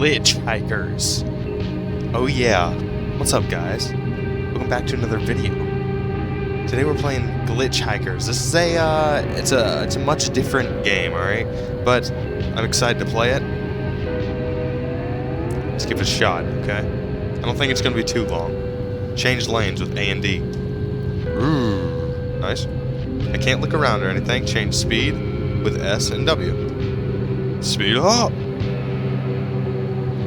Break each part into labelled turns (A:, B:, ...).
A: Glitchhikers. Oh yeah. What's up, guys? Welcome back to another video. Today we're playing Glitchhikers. This is it's a much different game, alright? But I'm excited to play it. Let's give it a shot, okay? I don't think it's gonna be too long. Change lanes with A and D. Ooh, nice. I can't look around or anything. Change speed with S and W. Speed up!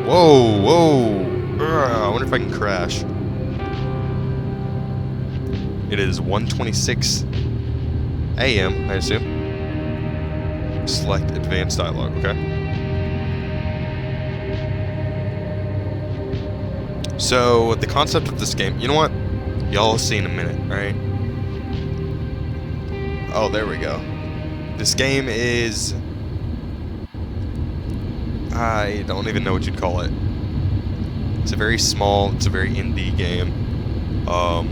A: Whoa, whoa! I wonder if I can crash. It is 1:26 a.m., I assume. Select advanced dialogue, okay? So, the concept of this game, you know what? Y'all will see in a minute, alright? Oh, there we go. This game is... I don't even know what you'd call it. It's a very small, it's a very indie game.
B: And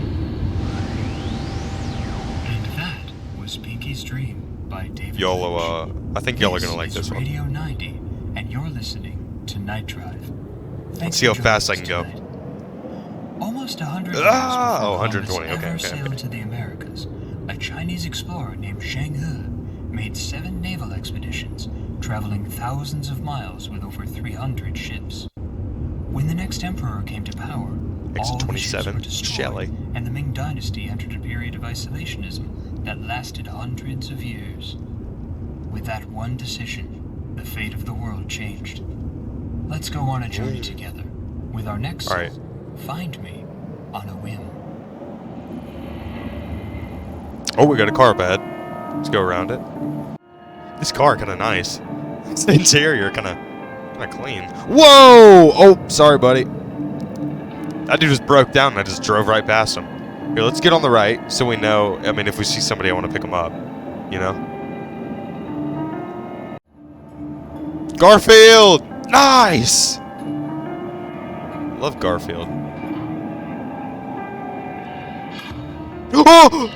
B: that was Pinky's Dream by David
A: Y'all, I think y'all are gonna like this one.
B: Radio 90, and you're listening to Night Drive.
A: Let's see how fast I can go.
B: Almost 100 years before
A: 120,
B: Columbus
A: okay,
B: ever
A: okay.
B: sailed to the Americas, a Chinese explorer named Zheng He made 7 naval expeditions, traveling thousands of miles with over 300 ships. When the next emperor came to power, all the ships were destroyed, and the Ming Dynasty entered a period of isolationism that lasted hundreds of years. With that one decision, the fate of the world changed. Let's go on a journey together, with our next song, Find Me on a Whim.
A: Oh, we got a car up ahead. Let's go around it. This car kinda nice. It's the interior kinda clean. Whoa! Oh, sorry, buddy. That dude just broke down and I just drove right past him. Here, let's get on the right so we know. I mean, if we see somebody, I want to pick them up. You know? Garfield! Nice! Love Garfield. Oh!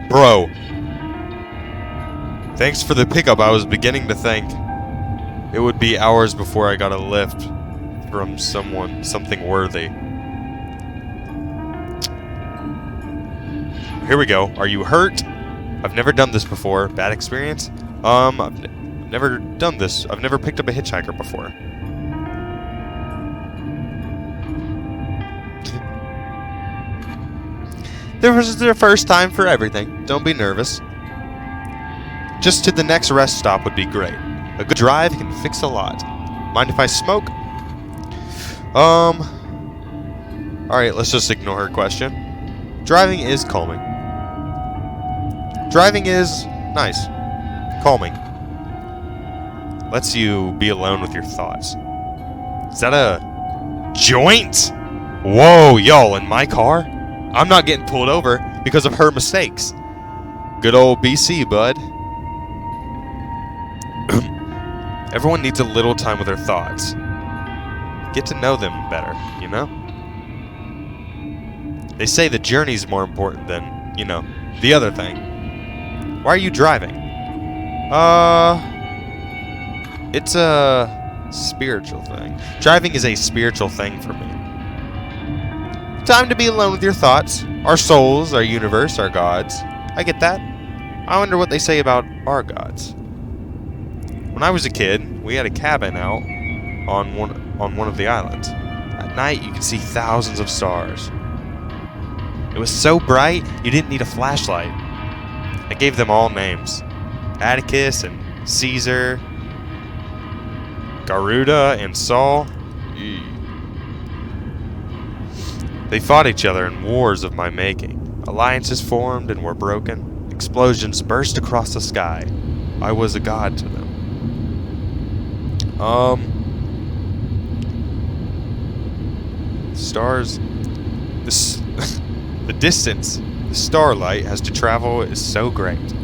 A: Bro. Thanks for the pickup. I was beginning to think it would be hours before I got a lift from something worthy. Here we go. Are you hurt? I've never done this before. Bad experience? I've never done this. I've never picked up a hitchhiker before. This was their first time for everything. Don't be nervous. Just to the next rest stop would be great. A good drive can fix a lot. Mind if I smoke? Alright, let's just ignore her question. Driving is calming. Driving is nice. Calming. Lets you be alone with your thoughts. Is that a joint? Whoa, y'all, in my car? I'm not getting pulled over because of her mistakes. Good old BC, bud. Everyone needs a little time with their thoughts. Get to know them better, you know? They say the journey's more important than, you know, the other thing. Why are you driving? It's a spiritual thing. Driving is a spiritual thing for me. Time to be alone with your thoughts. Our souls, our universe, our gods. I get that. I wonder what they say about our gods. When I was a kid, we had a cabin out on one of the islands. At night, you could see thousands of stars. It was so bright, you didn't need a flashlight. I gave them all names. Atticus and Caesar, Garuda and Saul. They fought each other in wars of my making. Alliances formed and were broken. Explosions burst across the sky. I was a god to them. Stars. The distance the starlight has to travel is so great.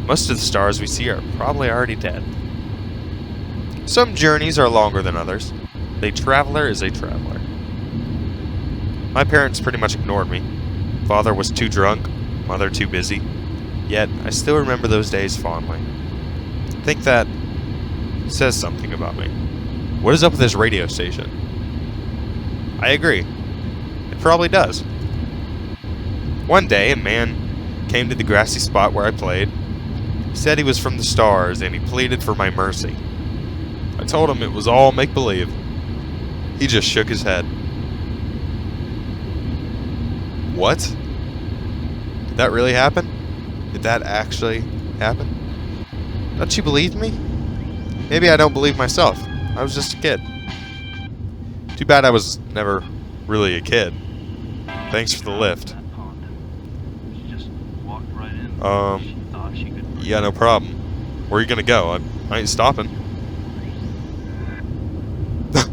A: Most of the stars we see are probably already dead. Some journeys are longer than others. A traveler is a traveler. My parents pretty much ignored me. Father was too drunk, mother too busy. Yet, I still remember those days fondly. Think that says something about me. What is up with this radio station? I agree. It probably does. One day, a man came to the grassy spot where I played. He said he was from the stars, and he pleaded for my mercy. I told him it was all make-believe. He just shook his head. What? Did that really happen? Did that actually happen? Don't you believe me? Maybe I don't believe myself. I was just a kid. Too bad I was never really a kid. Thanks for the lift. Yeah, no problem. Where are you gonna go? I ain't stopping.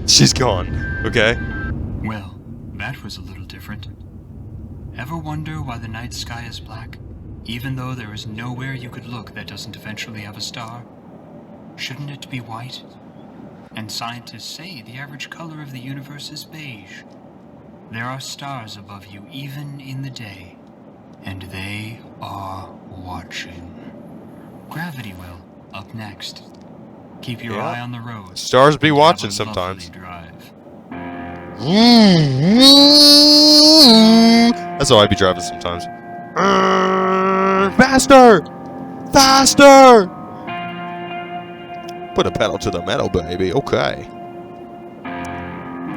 A: She's gone. Okay.
B: Well, that was a little different. Ever wonder why the night sky is black, even though there is nowhere you could look that doesn't eventually have a star? Shouldn't it be white? And scientists say the average color of the universe is beige. There are stars above you even in the day, and they are watching. Gravity will, up next. Keep your eye on the road.
A: Stars be
B: and
A: watching
B: have a
A: sometimes.
B: lovely drive.
A: That's how I be driving sometimes. Faster! Faster! Put a pedal to the metal, baby. Okay.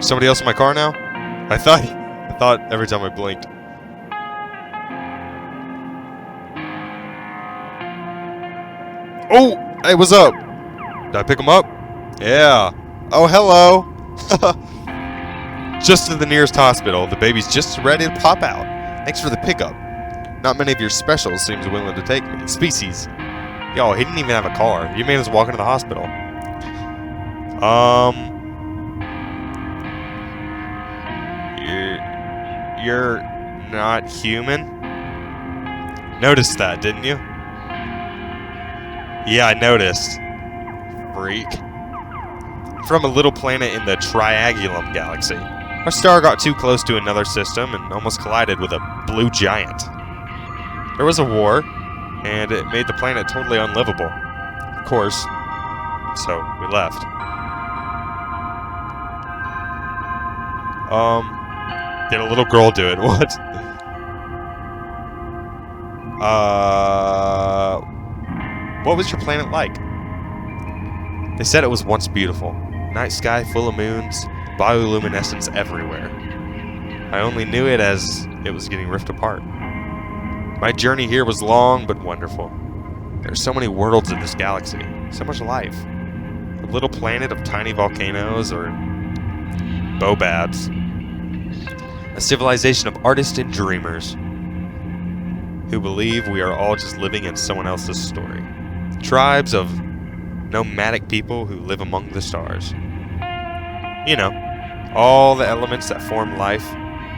A: Somebody else in my car now? I thought every time I blinked. Oh! Hey, what's up? Did I pick him up? Yeah. Oh, hello. Just to the nearest hospital. The baby's just ready to pop out. Thanks for the pickup. Not many of your specials seems willing to take me. Species. Yo, he didn't even have a car. You made us walk into the hospital. You're not human? Noticed that, didn't you? Yeah, I noticed. Freak. From a little planet in the Triangulum galaxy. Our star got too close to another system and almost collided with a blue giant. There was a war, and it made the planet totally unlivable. Of course. So, we left. Did a little girl do it? What? What was your planet like? They said it was once beautiful. Night sky full of moons, bioluminescence everywhere. I only knew it as it was getting ripped apart. My journey here was long but wonderful. There are so many worlds in this galaxy, so much life. A little planet of tiny volcanoes or bobabs. A civilization of artists and dreamers who believe we are all just living in someone else's story. Tribes of nomadic people who live among the stars. You know, all the elements that form life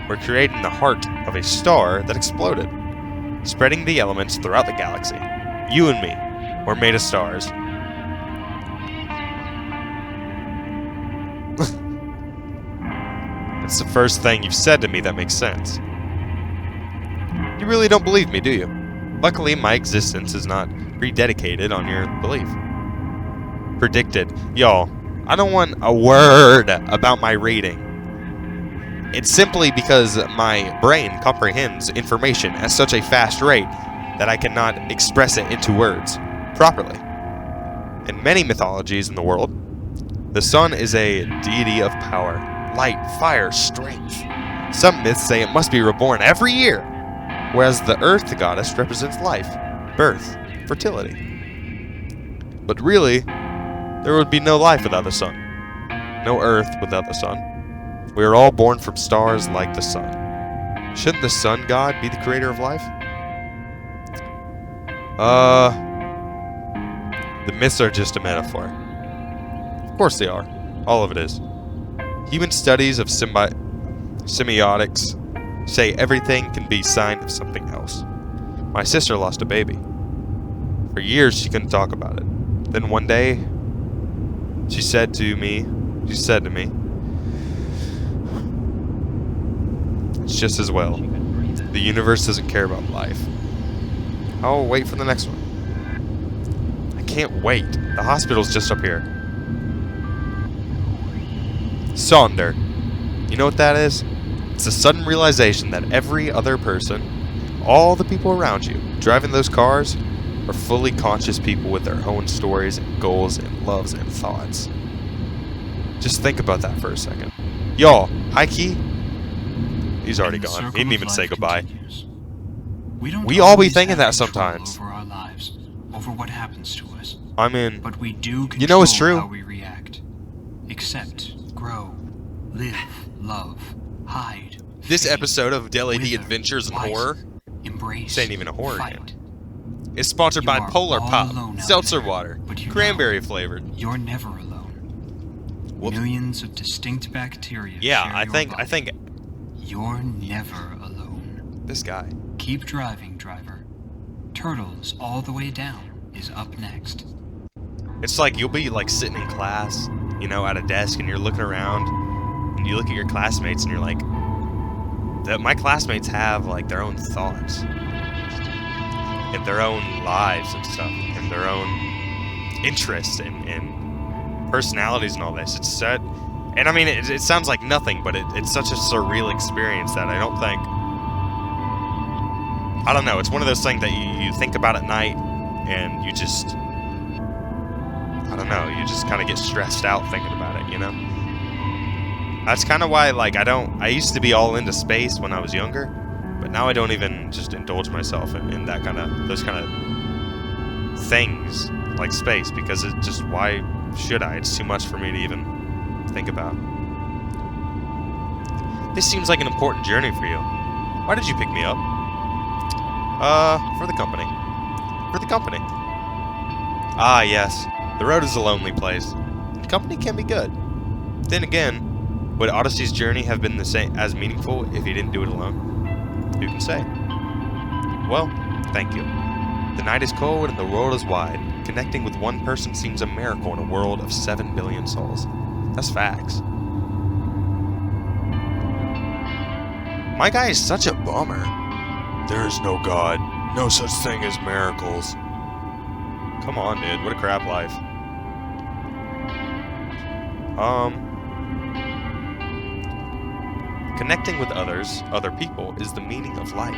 A: were created in the heart of a star that exploded, spreading the elements throughout the galaxy. You and me were made of stars. It's the first thing you've said to me that makes sense. You really don't believe me, do you? Luckily, my existence is not prededicated on your belief. Predicted. Y'all, I don't want a word about my reading. It's simply because my brain comprehends information at such a fast rate that I cannot express it into words properly. In many mythologies in the world, the sun is a deity of power, light, fire, strength. Some myths say it must be reborn every year, whereas the earth goddess represents life, birth, fertility. But really, there would be no life without the sun, no earth without the sun. We are all born from stars like the sun. Shouldn't the sun god be the creator of life? The myths are just a metaphor. Of course they are. All of it is. Human studies of semiotics say everything can be a sign of something else. My sister lost a baby. For years she couldn't talk about it. Then one day, she said to me, it's just as well. The universe doesn't care about life. I'll wait for the next one. I can't wait. The hospital's just up here. Sonder. You know what that is? It's a sudden realization that every other person, all the people around you, driving those cars, are fully conscious people with their own stories and goals and loves and thoughts. Just think about that for a second. Y'all, high key? He's already gone. He didn't even say goodbye. We all be thinking that sometimes.
B: Over our lives, over what happens to us.
A: I mean,
B: But we do control
A: you know it's true.
B: how we react. Accept, grow, live, love, hide.
A: This
B: fade,
A: episode of Deli D
B: wither,
A: Adventures in
B: widen,
A: Horror,
B: embrace,
A: this ain't even a horror
B: fight.
A: game, is sponsored
B: You
A: by
B: are
A: Polar
B: all
A: Pop,
B: alone out
A: seltzer
B: there,
A: water,
B: but you
A: cranberry
B: know
A: flavored.
B: You're never alone.
A: Whoops.
B: Millions of distinct bacteria.
A: Yeah,
B: share
A: I
B: your
A: think
B: body. You're never alone.
A: this guy.
B: Keep driving, driver. Turtles all the way down is up next.
A: It's like you'll be like sitting in class, you know, at a desk, and you're looking around, and you look at your classmates, and you're like, my classmates have like their own thoughts, and their own lives and stuff, and their own interests and personalities and all this. It's set, and I mean, it sounds like nothing, but it's such a surreal experience that I don't think. I don't know. It's one of those things that you think about at night, and you just, I don't know, you just kind of get stressed out thinking about it, you know? That's kind of why, like, I used to be all into space when I was younger, but now I don't even just indulge myself in that kind of, those kind of things, like space, because it's just, why should I? It's too much for me to even think about. This seems like an important journey for you. Why did you pick me up? For the company. For the company. Ah, yes. The road is a lonely place. And company can be good. Then again, would Odyssey's journey have been the same as meaningful if he didn't do it alone? Who can say? Well, thank you. The night is cold and the world is wide. Connecting with one person seems a miracle in a world of 7 billion souls. That's facts. My guy is such a bummer. There is no God, no such thing as miracles. Come on, dude, what a crap life. Connecting with others, other people, is the meaning of life.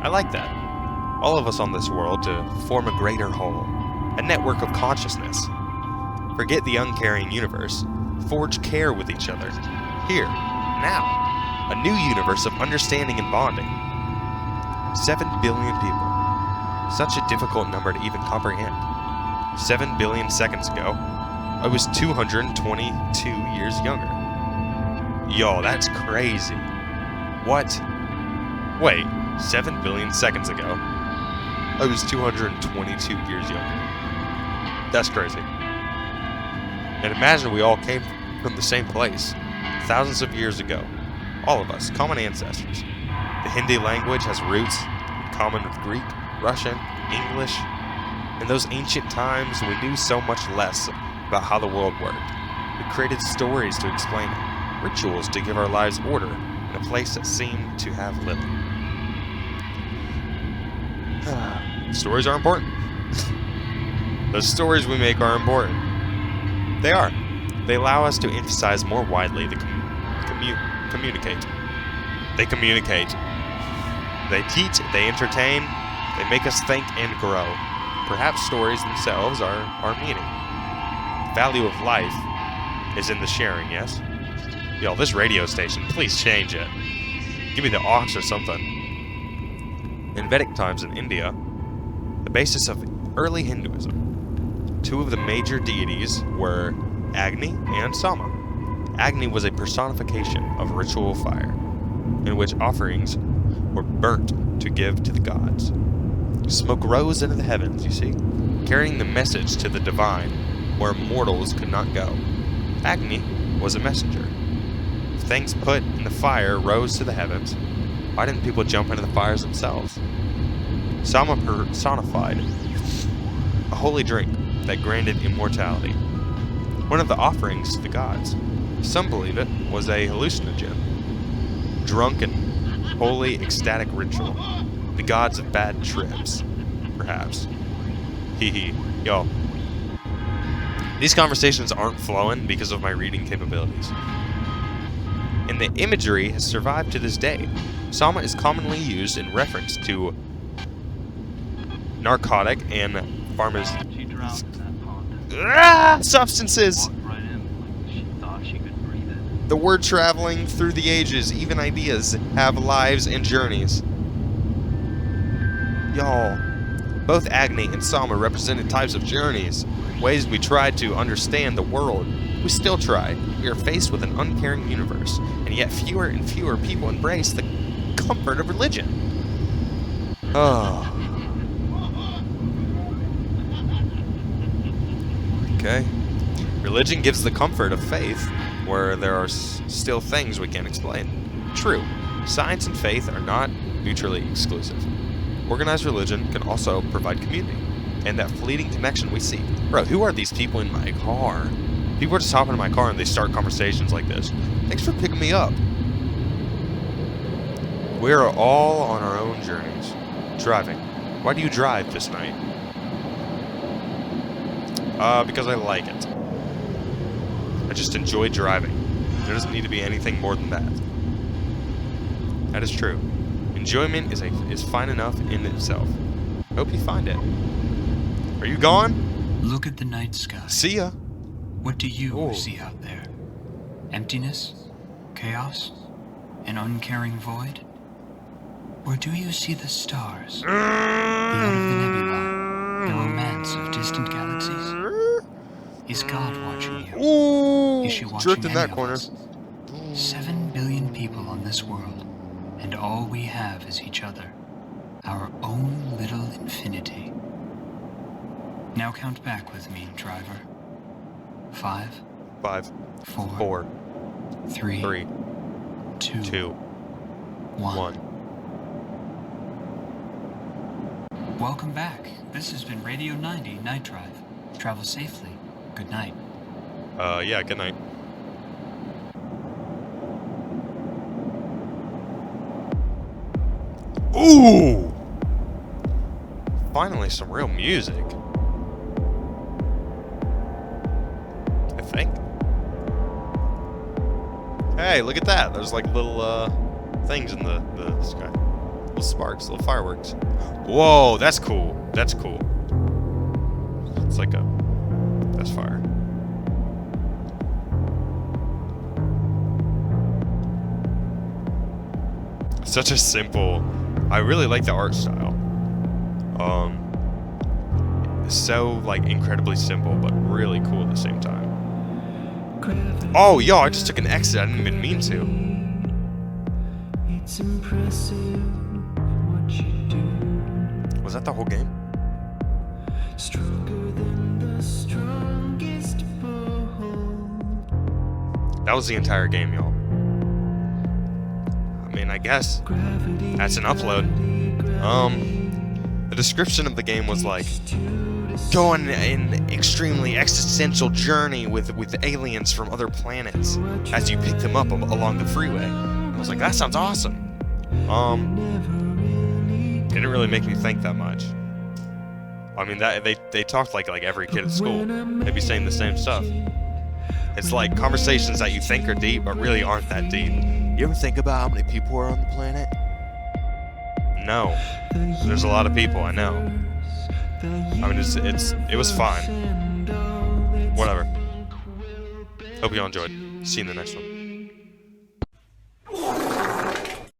A: I like that. All of us on this world to form a greater whole, a network of consciousness. Forget the uncaring universe. Forge care with each other. Here, now. A new universe of understanding and bonding. 7 billion people. Such a difficult number to even comprehend. 7 billion seconds ago, I was 222 years younger. Yo, that's crazy. What? Wait, 7 billion seconds ago, I was 222 years younger. That's crazy. And imagine we all came from the same place, thousands of years ago. All of us, common ancestors. The Hindi language has roots in common with Greek, Russian, English. In those ancient times, we knew so much less about how the world worked. We created stories to explain it, rituals to give our lives order in a place that seemed to have little. Stories are important. The stories we make are important. They are. They allow us to emphasize more widely the communicate. They communicate. They teach, they entertain, they make us think and grow. Perhaps stories themselves are meaning. The value of life is in the sharing, yes? Yo, this radio station, please change it. Give me the aux or something. In Vedic times in India, the basis of early Hinduism, two of the major deities were Agni and Sama. Agni was a personification of ritual fire, in which offerings were burnt to give to the gods. Smoke rose into the heavens, you see, carrying the message to the divine where mortals could not go. Agni was a messenger. If things put in the fire rose to the heavens, why didn't people jump into the fires themselves? Sama personified a holy drink that granted immortality. One of the offerings to the gods. Some believe it was a hallucinogen. Drunken, holy, ecstatic ritual. The gods of bad trips, perhaps. Hee hee. Yo. These conversations aren't flowing because of my reading capabilities. And the imagery has survived to this day. Sama is commonly used in reference to narcotic and
C: She drowned in that pond.
A: substances.
C: Walked right in like she thought she could breathe it.
A: The word traveling through the ages, even ideas, have lives and journeys. Y'all, both Agni and Sama represented types of journeys, ways we tried to understand the world. We still try. We are faced with an uncaring universe, and yet fewer and fewer people embrace the comfort of religion. Oh. Okay. Religion gives the comfort of faith, where there are still things we can't explain. True, science and faith are not mutually exclusive. Organized religion can also provide community, and that fleeting connection we seek. Bro, who are these people in my car? People are just hopping in my car and they start conversations like this. Thanks for picking me up. We are all on our own journeys. Driving. Why do you drive this night? Because I like it. I just enjoy driving. There doesn't need to be anything more than that. That is true. Enjoyment is fine enough in itself. Hope you find it. Are you gone?
B: Look at the night sky.
A: See ya.
B: What do you
A: Oh.
B: see out there? Emptiness? Chaos? An uncaring void? Or do you see the stars? The out of the nebula? The romance of distant galaxies? Is God watching you?
A: Ooh,
B: Is she watching
A: jerked in
B: any
A: that
B: of
A: corner.
B: us? 7 billion people on this world, and all we have is each other. Our own little infinity. Now count back with me, driver. 5,
A: 5,
B: 4,
A: 4,
B: 3,
A: 3,
B: 2,
A: 2,
B: 1.
A: 1.
B: Welcome back. This has been Radio 90 Night Drive. Travel safely. Good night.
A: Yeah, good night. Ooh! Finally, some real music. I think. Hey, look at that. There's like little, things in the sky. Little sparks, little fireworks. Whoa, that's cool. That's cool. It's like that's fire. Such a simple, I really like the art style. So like incredibly simple, but really cool at the same time. Oh, yo, I just took an exit. I didn't even mean to.
D: It's impressive what you do.
A: Was that the whole game?
D: Stronger than the strongest bull.
A: That was the entire game, y'all. I mean, I guess
D: Gravity,
A: that's an upload. The description of the game was like, go on an extremely existential journey with aliens from other planets as you pick them up along the freeway. I was like, that sounds awesome. Didn't really make me think that much. I mean, that they talked like every kid at school. They'd be saying the same stuff. It's like conversations that you think are deep, but really aren't that deep. You ever think about how many people are on the planet? No. There's a lot of people, I know. I mean, it was fine. Whatever. Hope you all enjoyed. See you in the next one.